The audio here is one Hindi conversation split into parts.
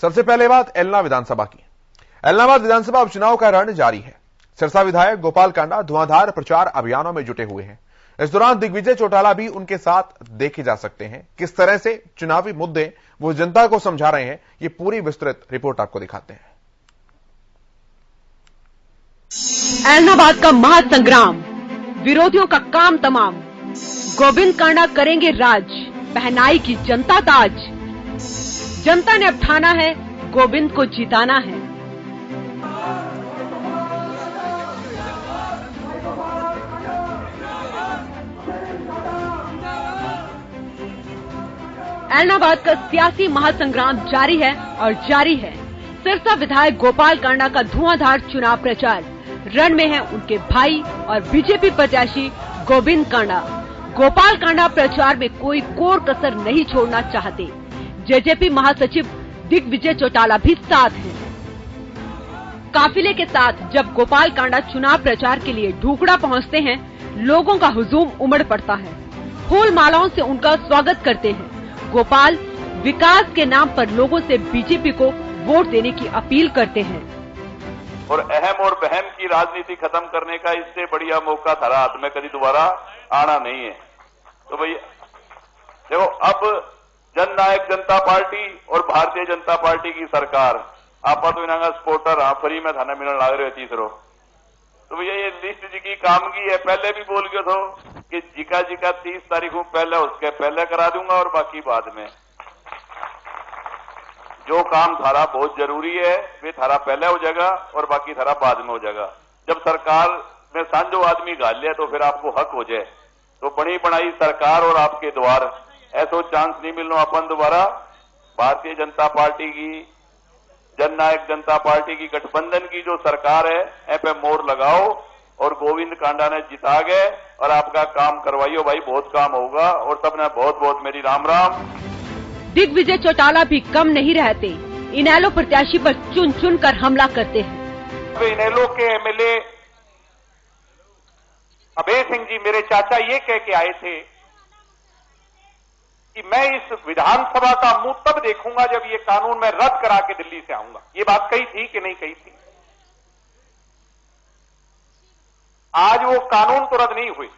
सबसे पहले बात एलना विधानसभा की। एलनाबाद विधानसभा उपचुनाव का रण जारी है। सिरसा विधायक गोपाल कांडा धुआंधार प्रचार अभियानों में जुटे हुए हैं। इस दौरान दिग्विजय चौटाला भी उनके साथ देखे जा सकते हैं। किस तरह से चुनावी मुद्दे वो जनता को समझा रहे हैं, ये पूरी विस्तृत रिपोर्ट आपको दिखाते हैं। एलनाबाद का महासंग्राम, विरोधियों का काम तमाम। गोविंद कांडा करेंगे राज, पहनाई की जनता ताज। जनता ने अब ठाना है, गोविंद को जिताना है। एलनाबाद का सियासी महासंग्राम जारी है और जारी है। सिरसा विधायक गोपाल कांडा का धुआंधार चुनाव प्रचार। रण में है उनके भाई और बीजेपी प्रत्याशी गोविंद कांडा। गोपाल कांडा प्रचार में कोई कोर कसर नहीं छोड़ना चाहते। जेजेपी महासचिव दिग्विजय चौटाला भी साथ हैं। काफिले के साथ जब गोपाल कांडा चुनाव प्रचार के लिए ढूकड़ा पहुंचते हैं, लोगों का हुजूम उमड़ पड़ता है। फूल मालाओं से उनका स्वागत करते हैं। गोपाल विकास के नाम पर लोगों से बीजेपी को वोट देने की अपील करते हैं। और अहम और बहम की राजनीति खत्म करने का इससे बढ़िया मौका थारा हाथ में कभी दोबारा आना नहीं है। तो भैया देखो, अब जननायक जनता पार्टी और भारतीय जनता पार्टी की सरकार आपा तो इन्हें सपोर्टर हाँ फ्री में थाना मिलने लग रहे हो तीसरो। तो भैया ये लिस्ट जी की काम की है। पहले भी बोल गया था कि जिका 30 तारीख को पहले उसके पहले करा दूंगा और बाकी बाद में। जो काम थारा बहुत जरूरी है वे थारा पहले हो जाएगा और बाकी थारा बाद में हो जाएगा। जब सरकार में सांझो आदमी गाल लिया तो फिर आपको हक हो जाए। तो बनी बनाई सरकार और आपके द्वार ऐसा चांस नहीं मिलना अपन दोबारा। भारतीय जनता पार्टी की, जननायक जनता पार्टी की गठबंधन की जो सरकार है ऐ पे मोहर लगाओ और गोविंद कांडा ने जिता गए और आपका काम करवाइयो भाई, बहुत काम होगा। और सबने बहुत बहुत मेरी राम राम। दिग्विजय चौटाला भी कम नहीं रहते। इनेलो प्रत्याशी पर चुन चुन कर हमला करते हैं। इनेलो के एमएलए अभय सिंह जी मेरे चाचा ये कह के आए थे कि मैं इस विधानसभा का मुंह तब देखूंगा जब ये कानून मैं रद्द करा के दिल्ली से आऊंगा। ये बात कही थी कि नहीं कही थी? आज वो कानून तो रद्द नहीं हुई।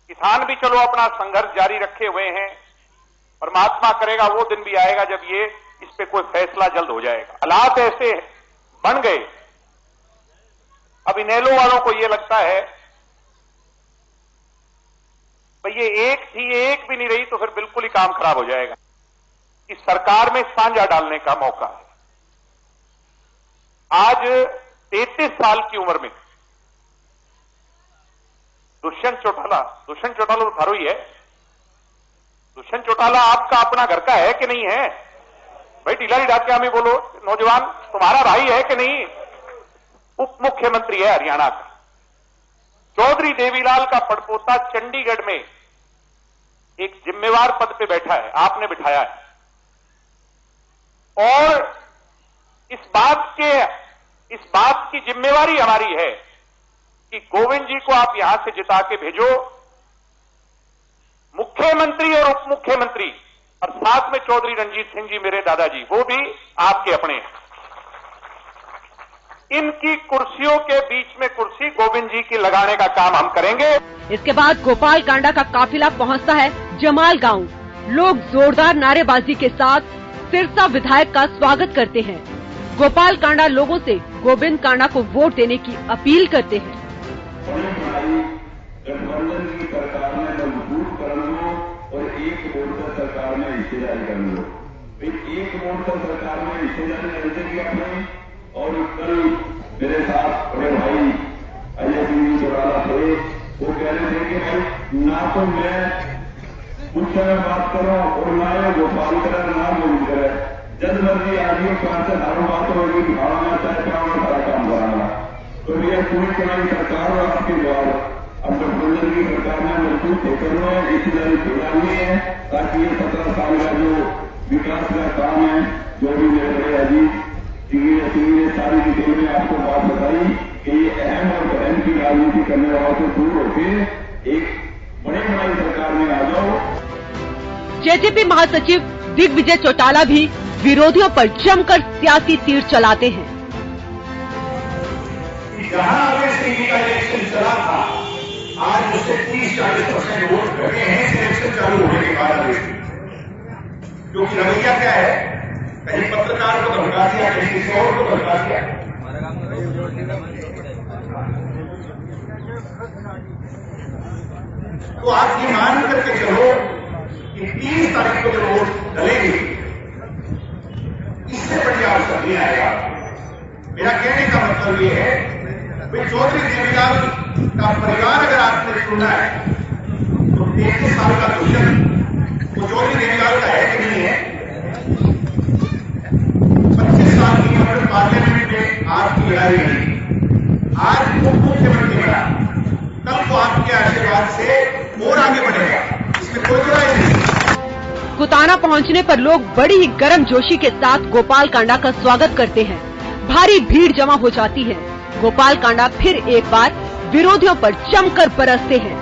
किसान भी चलो अपना संघर्ष जारी रखे हुए हैं। परमात्मा करेगा वो दिन भी आएगा जब ये इस पे कोई फैसला जल्द हो जाएगा। हालात ऐसे बन गए, अब इनेलो वालों को ये लगता है भाई ये एक थी, एक भी नहीं रही तो फिर बिल्कुल ही काम खराब हो जाएगा। इस सरकार में सांझा डालने का मौका है। आज 33 साल की उम्र में दुष्यंत चौटाला तो थारो ही है। दुष्यंत चौटाला आपका अपना घर का है कि नहीं है? भाई ढीला डाक के हमें बोलो, नौजवान तुम्हारा भाई है कि नहीं? उप मुख्यमंत्री है हरियाणा का। चौधरी देवीलाल का पड़पोता चंडीगढ़ में एक जिम्मेवार पद पे बैठा है, आपने बिठाया है। और इस बात की जिम्मेवारी हमारी है कि गोविंद जी को आप यहां से जिता के भेजो। मुख्यमंत्री और उप मुख्यमंत्री और साथ में चौधरी रणजीत सिंह जी मेरे दादाजी, वो भी आपके अपने हैं। इनकी कुर्सियों के बीच में कुर्सी गोविंद जी की लगाने का काम हम करेंगे। इसके बाद गोपाल कांडा का काफिला पहुंचता है जमाल गांव। लोग जोरदार नारेबाजी के साथ सिरसा विधायक का स्वागत करते हैं। गोपाल कांडा लोगों से गोविंद कांडा को वोट देने की अपील करते हैं। गठबंधन की सरकार में मजबूत कर लो और एक वोट सरकार में हिस्सेदारी कर लो। एक वोट सरकार में हिस्सेदारी करने की अपनी। और कल मेरे साथ बड़े भाई अजय सिंह जी चौटाला थे, वो कह रहे थे कि भाई ना तो मैं कुछ समय बात करूं और ना ये गोपाल करे ना गोविंद करे, जब मर्जी आदमी पांच से धारों बात होगी भावना चाहे पावना सारा काम कराना। तो ये पूरी चुनावी सरकार और आपके द्वार अब गठबंधन की सरकार में मजबूत होकर में इसी तरह चुनावी है ताकि ये 17 साल का जो विकास का काम है, जो भी मेरे बड़े अजीत ये सारी डिटेल में आपको बात बताई कि ये अहम और बहन की राजनीति करने वालों से दूर होकर एक बड़ी बड़ी सरकार में आ जाओ। जेजेपी महासचिव दिग्विजय चौटाला भी विरोधियों पर जमकर सियासी तीर चलाते हैं। जहां अवैध का इलेक्शन चला था, आज उससे 30-40% वोट घटे हैं इलेक्शन चालू होने के बाद। क्योंकि रवैया क्या है, कहीं पत्रकार को धमका दिया, कहीं किसी और को धमका दिया। तो आप ये मान करके चलो कि 30 तारीख को जो वोट डलेंगे, इससे बड़ी अवसर नहीं आएगा। मेरा कहने का मतलब ये है, भाई चौधरी देवीलाल का परिवार अगर आपने सुना है तो 33 साल का दुष्यंत वो चौधरी देवीलाल का है कि नहीं है? 25 साल की उम्र में पार्लियामेंट में आपकी लड़ाई लड़ी, आज उप मुख्यमंत्री बना, कल को आपके आशीर्वाद से और आगे बढ़ेगा, इसमें कोई बुराई नहीं। कुताना पहुंचने पर लोग बड़ी ही गर्मजोशी के साथ गोपाल कांडा का स्वागत करते हैं। भारी भीड़ जमा हो जाती है। गोपाल कांडा फिर एक बार विरोधियों पर जमकर बरसते हैं।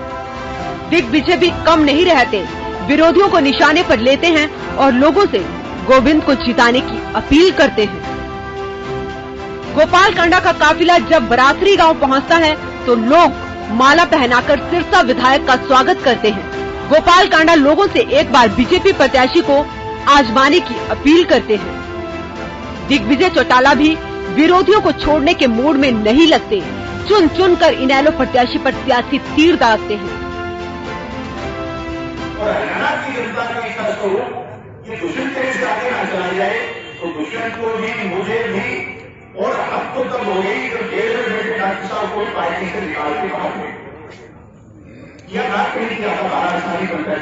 दिग्विजय भी कम नहीं रहते, विरोधियों को निशाने पर लेते हैं और लोगों से गोविंद को जिताने की अपील करते हैं। गोपाल कांडा का काफिला जब बरासरी गांव पहुंचता है तो लोग माला पहनाकर सिरसा विधायक का स्वागत करते हैं। गोपाल कांडा लोगों से एक बार बीजेपी प्रत्याशी को आजमाने की अपील करते हैं। दिग्विजय चौटाला भी विरोधियों को छोड़ने के मूड में नहीं लगते, चुन चुन कर इनेलो प्रत्याशी पर सियासी तीर दागते हैं। और हरियाणा की जनता का इच्छा तो ये दुष्यंत से आगे ना चला जाए, तो दुष्यंत को भी, मुझे भी, और अब तो तब हो गई जब जेल में बैठे डॉक्टर साहब को पार्टी से निकाल के बाहर किया ना, कहीं किया था बारासानी बनकर।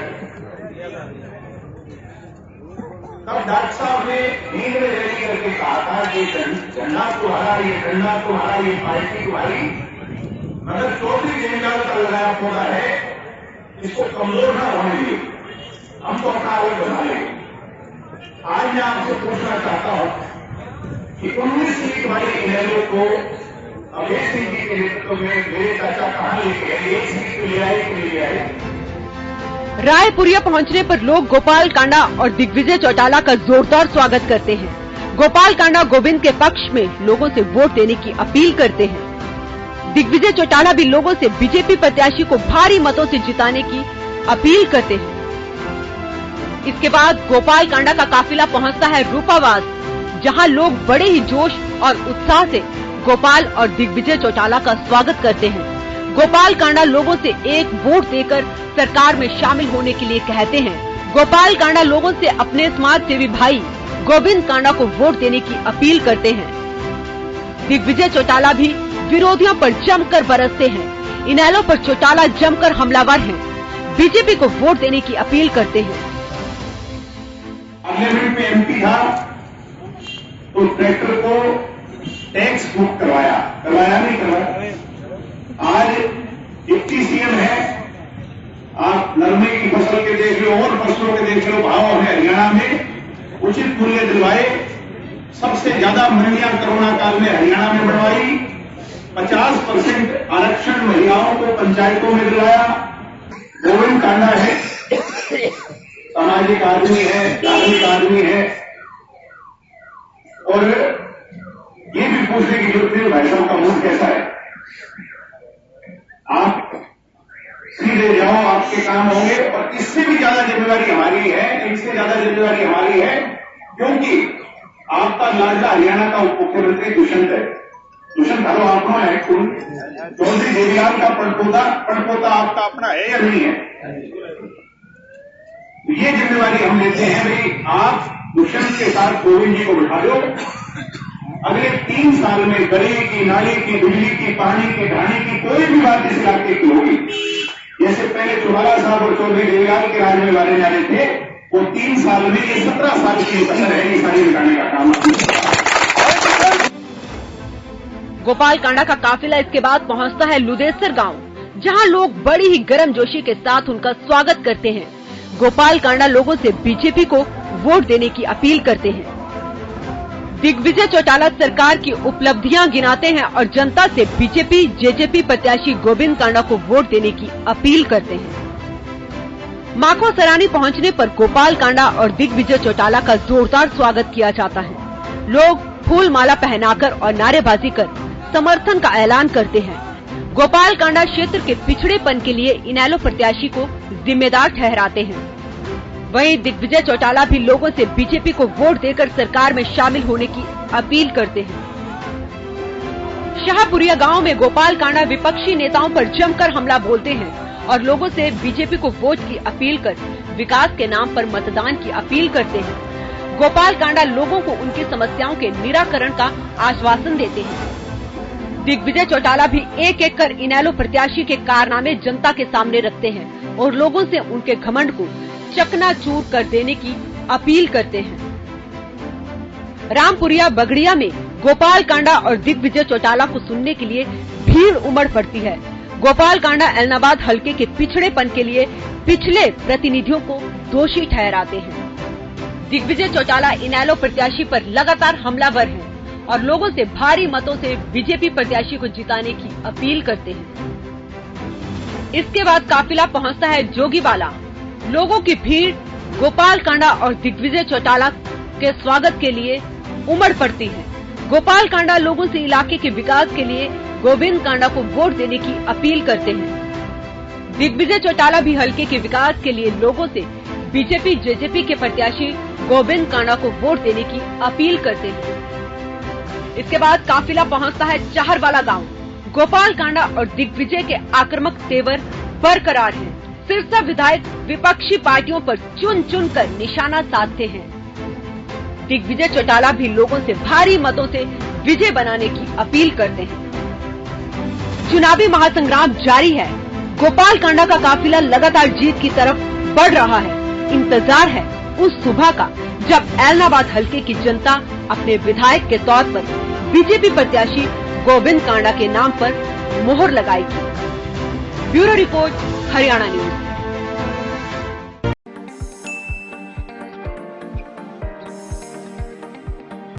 तब डॉक्टर साहब ने नींद में रैली करके कहा था कि झंडा तुम्हारा, ये झंडा तुम्हारा, ये पार्टी तुम्हारी, मगर चौधरी देवीलाल का लगाया पौधा है, इसको कमजोर न होने दिए, हम तो अपना आगे बना लेंगे। आज मैं आपसे पूछना चाहता हूं कि 19 सीट वाले इनेलो को अभय सिंह जी के नेतृत्व में मेरे चाचा कहां लेके आए, एक सीट ले आए कि नहीं ले आए? रायपुरिया पहुंचने पर लोग गोपाल कांडा और दिग्विजय चौटाला का जोरदार स्वागत करते हैं। गोपाल कांडा गोविंद के पक्ष में लोगों से वोट देने की अपील करते हैं। दिग्विजय चौटाला भी लोगों से बीजेपी प्रत्याशी को भारी मतों से जिताने की अपील करते हैं। इसके बाद गोपाल कांडा का काफिला पहुंचता है रूपावास, जहां लोग बड़े ही जोश और उत्साह से गोपाल और दिग्विजय चौटाला का स्वागत करते हैं। गोपाल कांडा लोगों से एक वोट देकर सरकार में शामिल होने के लिए कहते हैं। गोपाल कांडा लोगों से अपने समाज सेवी भाई गोविंद कांडा को वोट देने की अपील करते हैं। दिग्विजय चौटाला भी विरोधियों पर जमकर बरसते हैं। इनेलो पर चौटाला जमकर हमलावर हैं। बीजेपी को वोट देने की अपील करते हैं। पार्लियामेंट में एमपी था तो ट्रैक्टर को टैक्स बुक करवाया नहीं करवाया। आज डिप्टी सीएम है, आप नरमे की फसल के देख लो और फसलों के देख लो, भाव हमें हरियाणा में उचित मूल्य दिलवाए। सबसे ज्यादा मंडियां कोरोना काल में हरियाणा में बढ़वाई। 50% आरक्षण महिलाओं को पंचायतों में दिलवाया। गोविंद कांडा है, सामाजिक आदमी है, धार्मिक आदमी है, और ये भी पूछने की जरूरत है भाई साहब का मूड कैसा है। आप सीधे जाओ, आपके काम होंगे। और इससे भी ज्यादा जिम्मेवारी हमारी है, इससे ज्यादा जिम्मेवारी हमारी है, क्योंकि आपका लाडला हरियाणा का उप मुख्यमंत्री दुष्यंत है। दुष्यंत हरो आपका है, चौधरी देवीलाल का पड़पोता आपका अपना है या नहीं है? ये जिम्मेवारी हम लेते हैं भाई, आप दुष्यंत के साथ गोविंद जी को बिठा दो। अगले 3 साल में गली की, नाली की, बिजली की, पानी की, ढाणी की कोई भी बात इस इलाके की होगी, जैसे पहले चौटाला साहब और चौधरी देवीलाल के राज में वाले जाने थे, वो 3 साल में ये 17 साल की कसर है, ये सारी बिठाने का काम। गोपाल कांडा का काफिला इसके बाद पहुंचता है लुदेसर गांव, जहां लोग बड़ी ही गर्मजोशी के साथ उनका स्वागत करते हैं। गोपाल कांडा लोगों से बीजेपी को वोट देने की अपील करते हैं। दिग्विजय चौटाला सरकार की उपलब्धियां गिनाते हैं और जनता से बीजेपी जेजेपी प्रत्याशी गोविंद कांडा को वोट देने की अपील करते हैं। माखो सरानी पहुंचने पर गोपाल कांडा और दिग्विजय चौटाला का जोरदार स्वागत किया जाता है। लोग फूल माला पहनाकर और नारेबाजी कर समर्थन का ऐलान करते हैं। गोपाल कांडा क्षेत्र के पिछड़ेपन के लिए इनेलो प्रत्याशी को जिम्मेदार ठहराते हैं। वहीं दिग्विजय चौटाला भी लोगों से बीजेपी को वोट देकर सरकार में शामिल होने की अपील करते हैं। शाहपुरिया गांव में गोपाल कांडा विपक्षी नेताओं पर जमकर हमला बोलते हैं और लोगों से बीजेपी को वोट की अपील कर विकास के नाम पर मतदान की अपील करते हैं। गोपाल कांडा लोगों को उनकी समस्याओं के निराकरण का आश्वासन देते हैं। दिग्विजय चौटाला भी एक एक कर इनेलो प्रत्याशी के कारनामे जनता के सामने रखते हैं और लोगों से उनके घमंड को चकनाचूर कर देने की अपील करते हैं। रामपुरिया बगड़िया में गोपाल कांडा और दिग्विजय चौटाला को सुनने के लिए भीड़ उमड़ पड़ती है। गोपाल कांडा एलनाबाद हलके के पिछड़ेपन के लिए पिछले प्रतिनिधियों को दोषी ठहराते हैं। दिग्विजय चौटाला इनेलो प्रत्याशी पर लगातार हमलावर हैं और लोगों से भारी मतों से बीजेपी प्रत्याशी को जिताने की अपील करते हैं। इसके बाद काफिला पहुंचता है जोगीवाला। लोगों की भीड़ गोपाल कांडा और दिग्विजय चौटाला के स्वागत के लिए उमड़ पड़ती है। गोपाल कांडा लोगों से इलाके के विकास के लिए गोविंद कांडा को वोट देने की अपील करते हैं। दिग्विजय चौटाला भी हलके के विकास के लिए लोगों से बीजेपी जेजेपी के प्रत्याशी गोविंद कांडा को वोट देने की अपील करते हैं। इसके बाद काफिला पहुंचता है चाहरवाला गांव। गोपाल कांडा और दिग्विजय के आक्रामक तेवर बरकरार हैं। सिरसा विधायक विपक्षी पार्टियों पर चुन चुन कर निशाना साधते हैं। दिग्विजय चौटाला भी लोगों से भारी मतों से विजय बनाने की अपील करते हैं। चुनावी महासंग्राम जारी है। गोपाल कांडा का काफिला लगातार जीत की तरफ बढ़ रहा है। इंतजार है उस सुबह का जब एलनाबाद हलके की जनता अपने विधायक के तौर पर बीजेपी प्रत्याशी गोविंद कांडा के नाम पर मोहर लगाएगी। Bureau report, Haryana news.